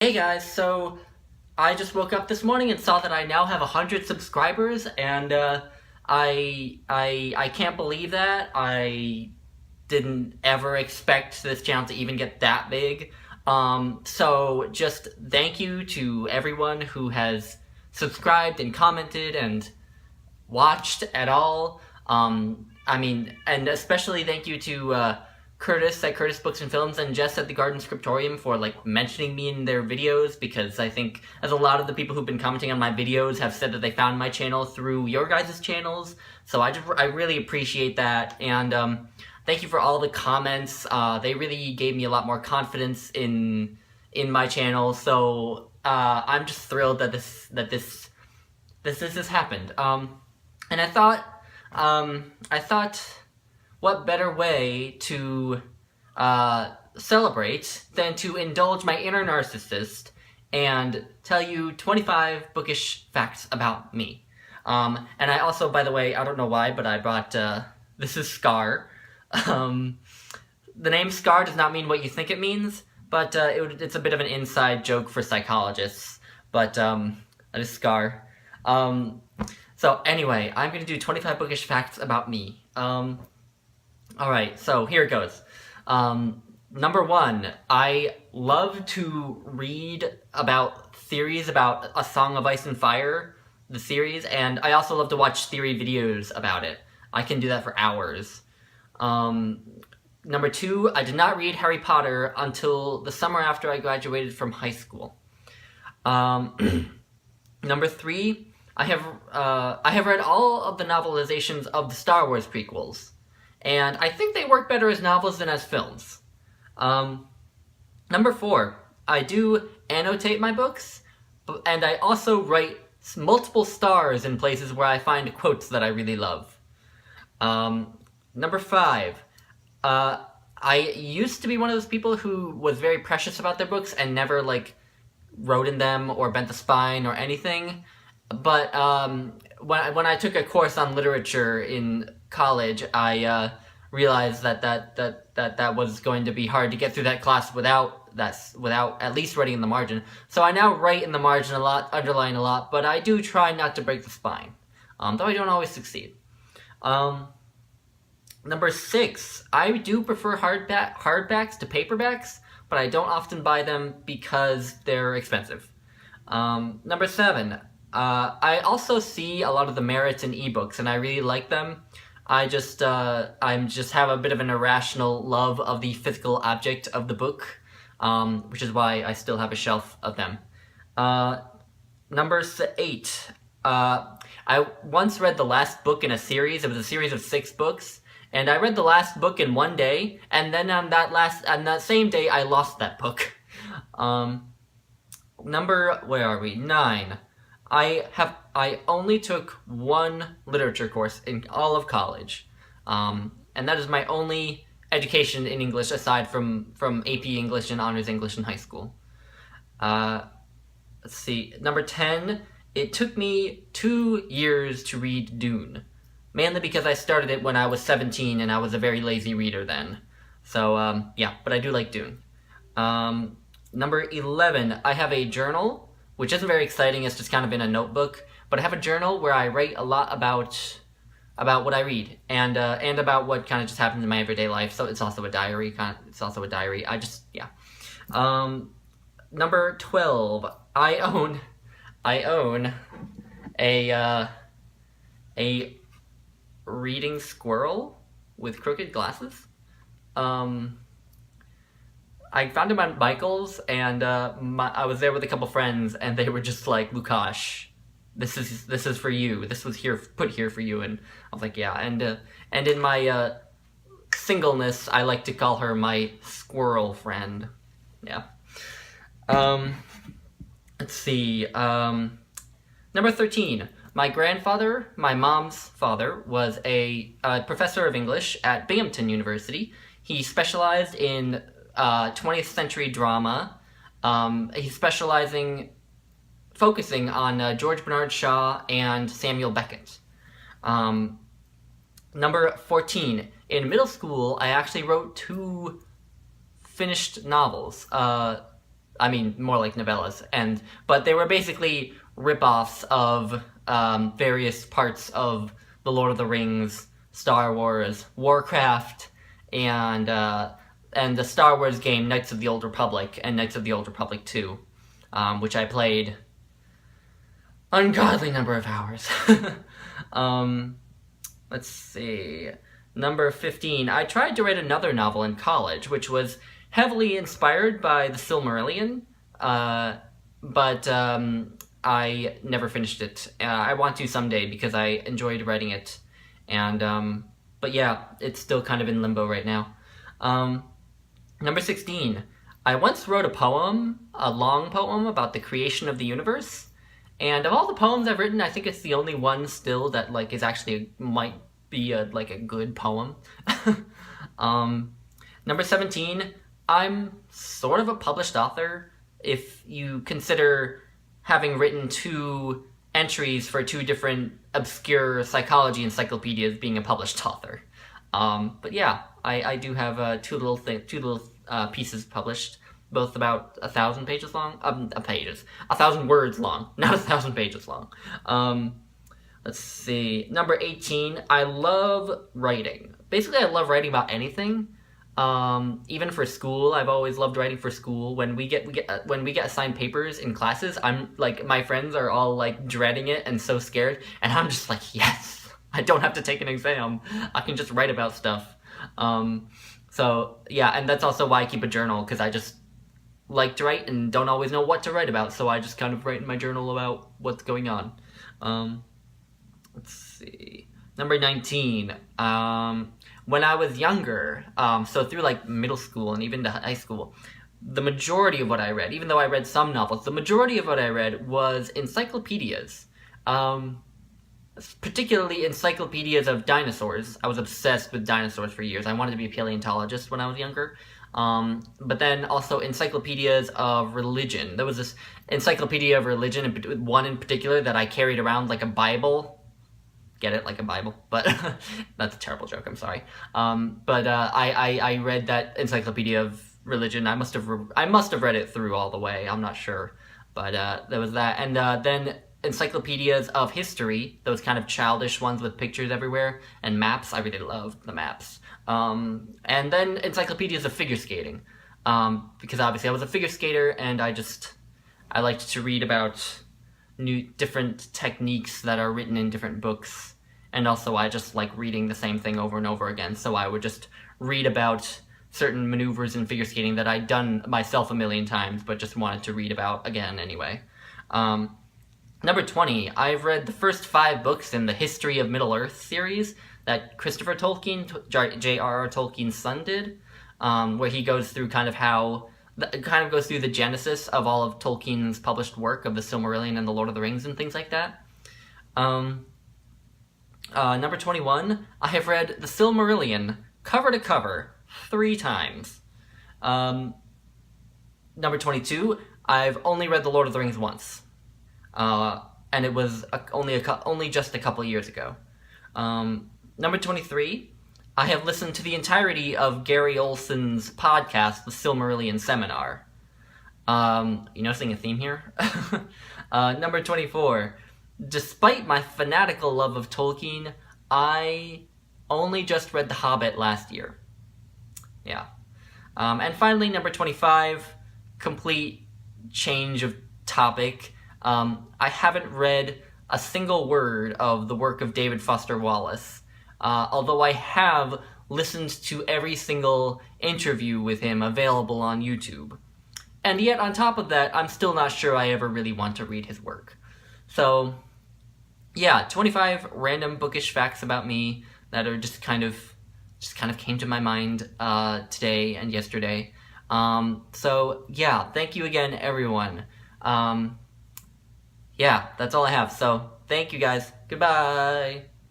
Hey guys, so I just woke up this morning and saw that I now have 100 subscribers, and I can't believe that. I didn't ever expect this channel to even get that big. So just thank you to everyone who has subscribed and commented and watched at all. And especially thank you to Curtis at Curtis Books and Films and Jess at the Garden Scriptorium for mentioning me in their videos, because I think as a lot of the people who've been commenting on my videos have said that they found my channel through your guys' channels. So I really appreciate that, and thank you for all the comments. They really gave me a lot more confidence in my channel. So I'm just thrilled that this has happened. And I thought, what better way to celebrate than to indulge my inner narcissist and tell you 25 bookish facts about me. And I also, by the way, I don't know why, but I brought, this is Scar. The name Scar does not mean what you think it means, but it's a bit of an inside joke for psychologists, but that is Scar. So anyway, I'm going to do 25 bookish facts about me. Alright, so here it goes. Number 1, I love to read about theories about A Song of Ice and Fire, the series, and I also love to watch theory videos about it. I can do that for hours. Number 2, I did not read Harry Potter until the summer after I graduated from high school. Number 3, I have read all of the novelizations of the Star Wars prequels, and I think they work better as novels than as films. Number 4, I do annotate my books, and I also write multiple stars in places where I find quotes that I really love. Number 5, I used to be one of those people who was very precious about their books and never, wrote in them or bent the spine or anything. But when I took a course on literature in college, I realized that was going to be hard to get through that class without at least writing in the margin. So I now write in the margin a lot, underline a lot, but I do try not to break the spine, though I don't always succeed. Number 6, I do prefer hardbacks to paperbacks, but I don't often buy them because they're expensive. Number 7, I also see a lot of the merits in ebooks, and I really like them. I just have a bit of an irrational love of the physical object of the book, which is why I still have a shelf of them. Number 8, I once read the last book in a series. It was a series of 6 books, and I read the last book in one day, and then on that same day, I lost that book. Where are we? 9. I only took one literature course in all of college, and that is my only education in English aside from AP English and Honors English in high school. Let's see. Number 10, it took me 2 years to read Dune, mainly because I started it when I was 17 and I was a very lazy reader then. So, yeah, but I do like Dune. Number 11, I have a journal, which isn't very exciting, it's just kind of in a notebook, but I have a journal where I write a lot about what I read, and about what kind of just happens in my everyday life, so it's also a diary, yeah. Number 12, I own a reading squirrel with crooked glasses. I found him at Michael's, and I was there with a couple friends, and they were just like, Lukash, this is for you. This was put here for you, and I was like, yeah. And in my singleness, I like to call her my squirrel friend. Yeah. Let's see. Number 13. My grandfather, my mom's father, was a professor of English at Binghamton University. He specialized in 20th century drama. He's focusing on George Bernard Shaw and Samuel Beckett. Number 14, in middle school, I actually wrote 2 finished novels. I mean, more like novellas, but they were basically rip-offs of various parts of the Lord of the Rings, Star Wars, Warcraft, and the Star Wars game Knights of the Old Republic and Knights of the Old Republic 2, which I played ungodly number of hours. Let's see. Number 15. I tried to write another novel in college, which was heavily inspired by the Silmarillion, but I never finished it. I want to someday because I enjoyed writing it, but yeah, it's still kind of in limbo right now. Number 16. I once wrote a long poem about the creation of the universe, and of all the poems I've written, I think it's the only one still that like is actually might be a good poem. Number 17. I'm sort of a published author if you consider having written 2 entries for 2 different obscure psychology encyclopedias being a published author. But yeah, I do have 2 little pieces published, both about 1,000 pages long. 1,000 words long, not 1,000 pages long. Let's see. Number 18. I love writing. Basically, I love writing about anything. Even for school, I've always loved writing for school. When we get assigned papers in classes, I'm like, my friends are all like dreading it and so scared, and I'm just like, yes, I don't have to take an exam. I can just write about stuff. So yeah, and that's also why I keep a journal, because I just like to write and don't always know what to write about, so I just kind of write in my journal about what's going on. Let's see. Number 19. When I was younger, so through like middle school and even to high school, the majority of what I read, even though I read some novels, the majority of what I read was encyclopedias. Particularly encyclopedias of dinosaurs. I was obsessed with dinosaurs for years. I wanted to be a paleontologist when I was younger. But then also encyclopedias of religion. There was this encyclopedia of religion, one in particular that I carried around like a Bible. Get it? Like a Bible? But that's a terrible joke, I'm sorry. I read that encyclopedia of religion. I must have read it through all the way. I'm not sure. But there was that. And then encyclopedias of history, those kind of childish ones with pictures everywhere, and maps. I really loved the maps. And then encyclopedias of figure skating, because obviously I was a figure skater, and I liked to read about different techniques that are written in different books, and also I just like reading the same thing over and over again, so I would just read about certain maneuvers in figure skating that I'd done myself a million times, but just wanted to read about again anyway. Number 20, I've read the first 5 books in the History of Middle-earth series that Christopher Tolkien, J.R.R. Tolkien's son, did, where he goes through goes through the genesis of all of Tolkien's published work of the Silmarillion and the Lord of the Rings and things like that. Number 21, I have read the Silmarillion cover to cover 3 times. Number 22, I've only read the Lord of the Rings once. And it was only just a couple years ago. Number 23, I have listened to the entirety of Gary Olson's podcast, The Silmarillion Seminar. You noticing a theme here? Number 24, despite my fanatical love of Tolkien, I only just read The Hobbit last year. Yeah. And finally, number 25, complete change of topic. I haven't read a single word of the work of David Foster Wallace, although I have listened to every single interview with him available on YouTube. And yet, on top of that, I'm still not sure I ever really want to read his work. So, yeah, 25 random bookish facts about me that are just kind of came to my mind today and yesterday. So, yeah, thank you again, everyone. Yeah, that's all I have. So, thank you guys. Goodbye.